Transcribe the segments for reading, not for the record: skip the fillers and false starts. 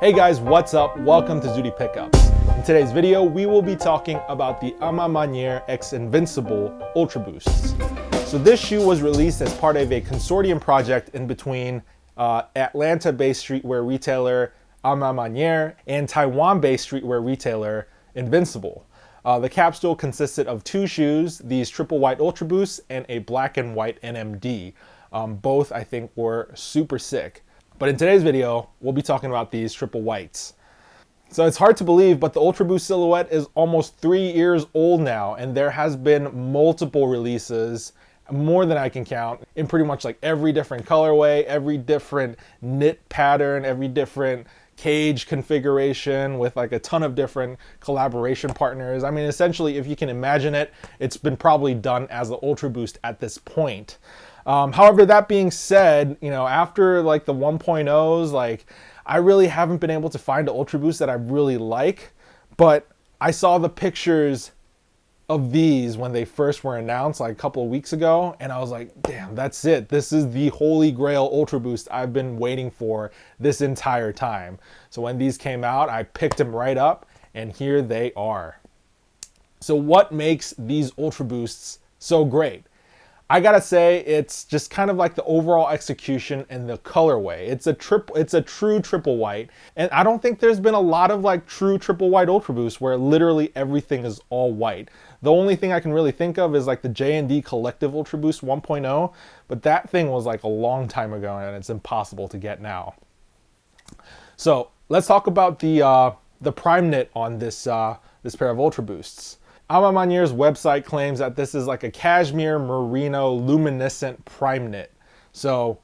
Hey guys, what's up? Welcome to Zudi Pickups. In today's video, we will be talking about the Maniére x Invincible Ultraboosts. So this shoe was released as part of a consortium project in between Atlanta-based streetwear retailer Maniére and Taiwan-based streetwear retailer Invincible. The capsule consisted of two shoes, these triple white Ultraboosts and a black and white NMD. Both I think were super sick. But in today's video, we'll be talking about these triple whites. So it's hard to believe, but the Ultraboost silhouette is almost 3 years old now, and there has been multiple releases, more than I can count, in pretty much like every different colorway, every different knit pattern, every different cage configuration with like a ton of different collaboration partners. I mean, essentially, if you can imagine it, it's been probably done as the Ultraboost at this point. However, that being said, you know, after like the 1.0s, like I really haven't been able to find an Ultraboost that I really like, but I saw the pictures of these when they first were announced like a couple of weeks ago, and I was like, damn, that's it. This is the holy grail Ultraboost I've been waiting for this entire time. So when these came out, I picked them right up, and here they are. So what makes these Ultraboosts so great? I gotta say, it's just kind of like the overall execution and the colorway. It's a true triple white, and I don't think there's been a lot of like true triple white Ultraboosts where literally everything is all white. The only thing I can really think of is like the J&D Collective Ultraboost 1.0, but that thing was like a long time ago, and it's impossible to get now. So let's talk about the Primeknit on this this pair of Ultraboosts. Maniére's website claims that this is like a cashmere merino luminescent Primeknit. So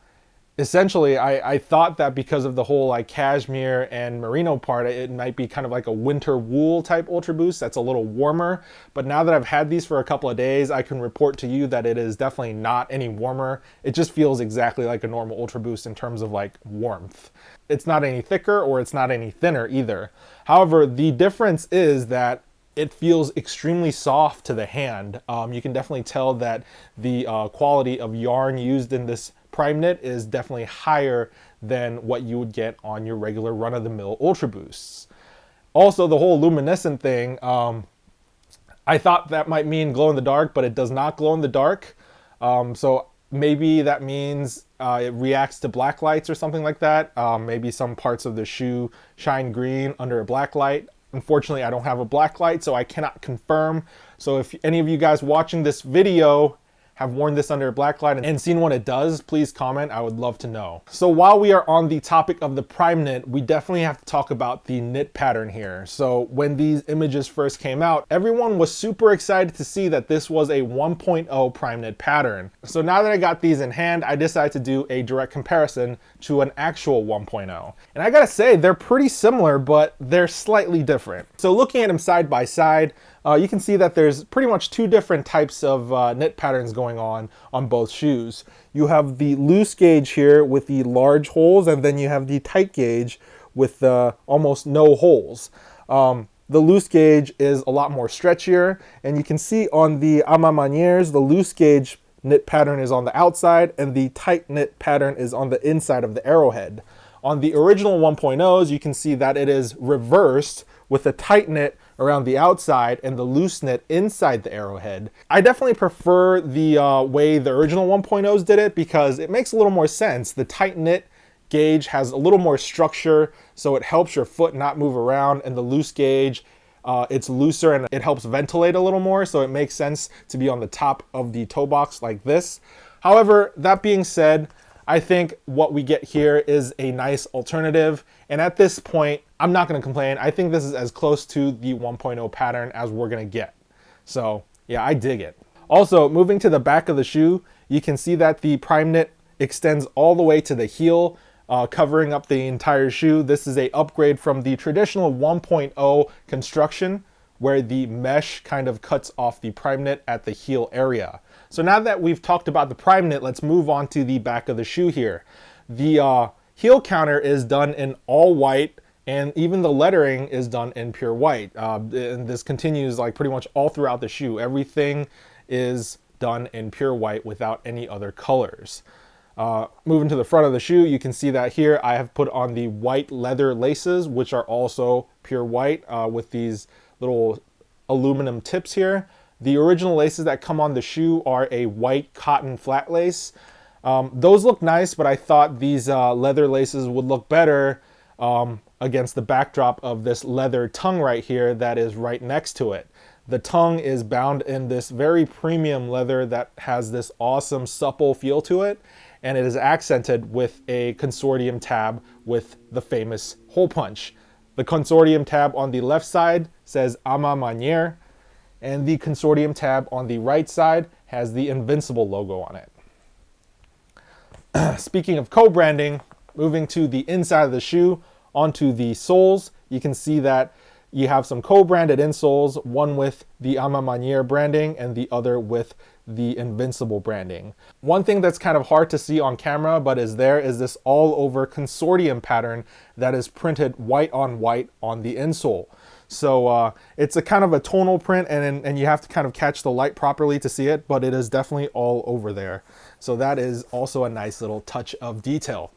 essentially, I thought that because of the whole like cashmere and merino part, it might be kind of like a winter wool type Ultraboost that's a little warmer. But now that I've had these for a couple of days, I can report to you that it is definitely not any warmer. It just feels exactly like a normal Ultraboost in terms of like warmth. It's not any thicker or it's not any thinner either. However, the difference is that it feels extremely soft to the hand. You can definitely tell that the quality of yarn used in this Primeknit is definitely higher than what you would get on your regular run-of-the-mill Ultraboosts. Also, the whole luminescent thing, I thought that might mean glow in the dark, but it does not glow in the dark. So maybe that means it reacts to black lights or something like that. Maybe some parts of the shoe shine green under a black light. Unfortunately, I don't have a black light, so I cannot confirm. So if any of you guys watching this video have worn this under a black light and seen what it does, please comment. I would love to know. So while we are on the topic of the Primeknit, we definitely have to talk about the knit pattern here. So when these images first came out, everyone was super excited to see that this was a 1.0 Primeknit pattern. So now that I got these in hand, I decided to do a direct comparison to an actual 1.0. And I gotta say, they're pretty similar, but they're slightly different. So looking at them side by side, you can see that there's pretty much two different types of knit patterns going on both shoes. You have the loose gauge here with the large holes, and then you have the tight gauge with almost no holes. The loose gauge is a lot more stretchier, and you can see on the Maniére's, the loose gauge knit pattern is on the outside, and the tight knit pattern is on the inside of the arrowhead. On the original 1.0s, you can see that it is reversed with the tight knit around the outside and the loose knit inside the arrowhead. I definitely prefer the way the original 1.0s did it because it makes a little more sense. The tight knit gauge has a little more structure, so it helps your foot not move around, and the loose gauge, it's looser and it helps ventilate a little more, so it makes sense to be on the top of the toe box like this. However, that being said, I think what we get here is a nice alternative, and at this point, I'm not going to complain. I think this is as close to the 1.0 pattern as we're going to get. So yeah, I dig it. Also, moving to the back of the shoe, you can see that the Primeknit extends all the way to the heel, covering up the entire shoe. This is an upgrade from the traditional 1.0 construction, where the mesh kind of cuts off the Primeknit at the heel area. So now that we've talked about the Primeknit, let's move on to the back of the shoe here. The heel counter is done in all white, and even the lettering is done in pure white. And this continues like pretty much all throughout the shoe. Everything is done in pure white without any other colors. Moving to the front of the shoe, you can see that here I have put on the white leather laces, which are also pure white with these little aluminum tips here. The original laces that come on the shoe are a white cotton flat lace. Those look nice, but I thought these leather laces would look better against the backdrop of this leather tongue right here that is right next to it. The tongue is bound in this very premium leather that has this awesome supple feel to it, and it is accented with a consortium tab with the famous hole punch. The consortium tab on the left side says Maniére, and the consortium tab on the right side has the Invincible logo on it. Speaking of co-branding, moving to the inside of the shoe onto the soles, you can see that you have some co-branded insoles, one with the Maniére branding and the other with the Invincible branding. One thing that's kind of hard to see on camera but is there is this all over consortium pattern that is printed white on the insole. So it's a kind of a tonal print, and you have to kind of catch the light properly to see it, but it is definitely all over there. So that is also a nice little touch of detail.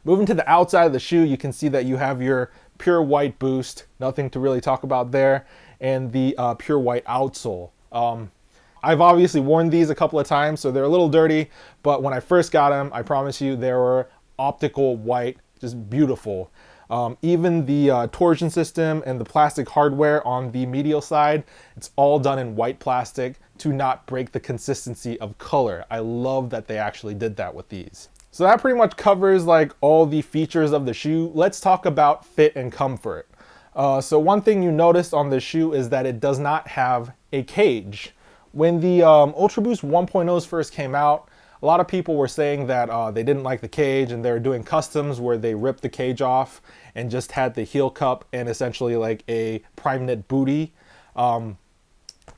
Moving to the outside of the shoe, you can see that you have your pure white boost, nothing to really talk about there, and the pure white outsole. I've obviously worn these a couple of times, so they're a little dirty, but when I first got them, I promise you they were optical white, just beautiful. Even the torsion system and the plastic hardware on the medial side, it's all done in white plastic to not break the consistency of color. I love that they actually did that with these. So that pretty much covers like all the features of the shoe. Let's talk about fit and comfort. So one thing you noticed on the shoe is that it does not have a cage. When the Ultraboost 1.0s first came out, a lot of people were saying that they didn't like the cage, and they were doing customs where they ripped the cage off and just had the heel cup and essentially like a Primeknit booty.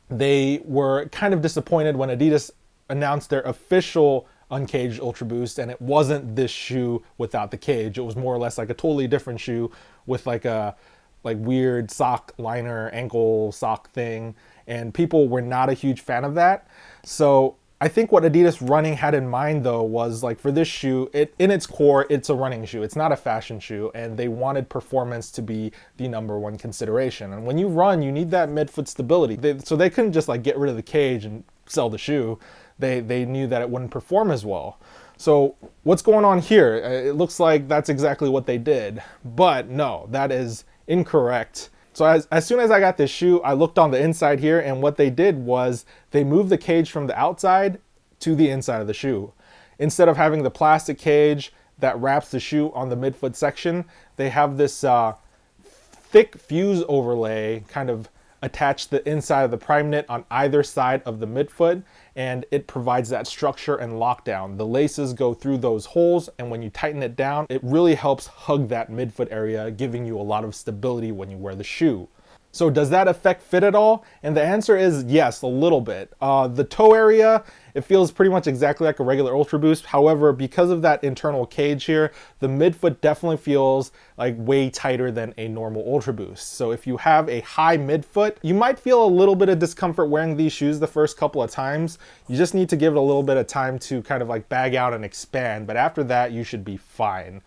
They were kind of disappointed when Adidas announced their official uncaged Ultraboost, and it wasn't this shoe without the cage. It was more or less like a totally different shoe with like a weird sock liner, ankle sock thing, and people were not a huge fan of that. So I think what Adidas Running had in mind though was like for this shoe, in its core, it's a running shoe. It's not a fashion shoe, and they wanted performance to be the #1 consideration. And when you run, you need that midfoot stability. So they couldn't just like get rid of the cage and sell the shoe. They knew that it wouldn't perform as well. So what's going on here? It looks like that's exactly what they did, but no, that is incorrect. So as soon as I got this shoe, I looked on the inside here, and what they did was they moved the cage from the outside to the inside of the shoe. Instead of having the plastic cage that wraps the shoe on the midfoot section, they have this thick fuse overlay kind of attach the inside of the Primeknit on either side of the midfoot, and it provides that structure and lockdown. The laces go through those holes, and when you tighten it down, it really helps hug that midfoot area, giving you a lot of stability when you wear the shoe. So does that affect fit at all? And the answer is yes, a little bit. The toe area, it feels pretty much exactly like a regular Ultraboost. However, because of that internal cage here, the midfoot definitely feels like way tighter than a normal Ultraboost. So if you have a high midfoot, you might feel a little bit of discomfort wearing these shoes the first couple of times. You just need to give it a little bit of time to kind of like bag out and expand. But after that, you should be fine.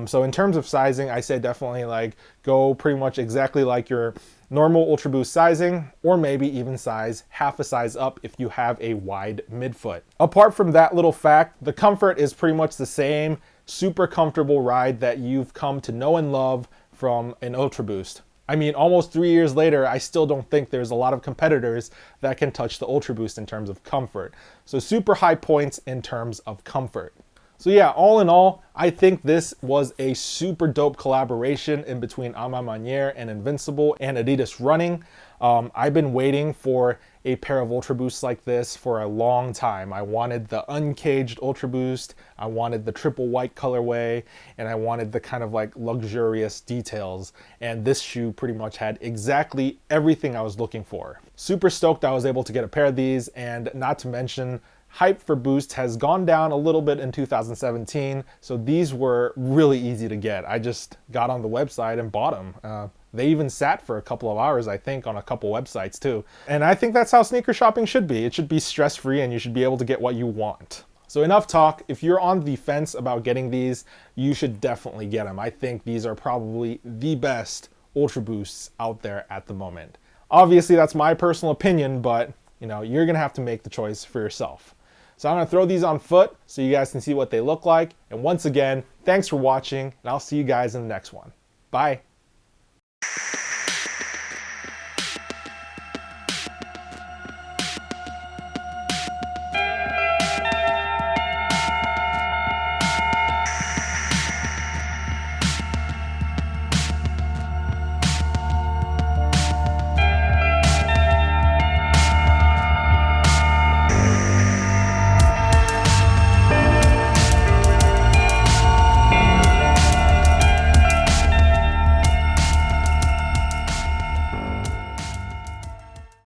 So in terms of sizing, I say definitely like go pretty much exactly like your normal Ultraboost sizing, or maybe even size half a size up if you have a wide midfoot. Apart from that little fact, the comfort is pretty much the same super comfortable ride that you've come to know and love from an Ultraboost. I mean, almost 3 years later, I still don't think there's a lot of competitors that can touch the Ultraboost in terms of comfort. So super high points in terms of comfort. So yeah, all in all, I think this was a super dope collaboration in between Maniére and Invincible and Adidas Running. I've been waiting for a pair of Ultraboosts like this for a long time. I wanted the uncaged Ultraboost, I wanted the triple white colorway, and I wanted the kind of like luxurious details. And this shoe pretty much had exactly everything I was looking for. Super stoked I was able to get a pair of these, and not to mention, hype for Boost has gone down a little bit in 2017, so these were really easy to get. I just got on the website and bought them. They even sat for a couple of hours, I think, on a couple websites too. And I think that's how sneaker shopping should be. It should be stress-free, and you should be able to get what you want. So enough talk. If you're on the fence about getting these, you should definitely get them. I think these are probably the best Ultra Boosts out there at the moment. Obviously, that's my personal opinion, but you're gonna have to make the choice for yourself. So I'm gonna throw these on foot so you guys can see what they look like. And once again, thanks for watching, and I'll see you guys in the next one. Bye.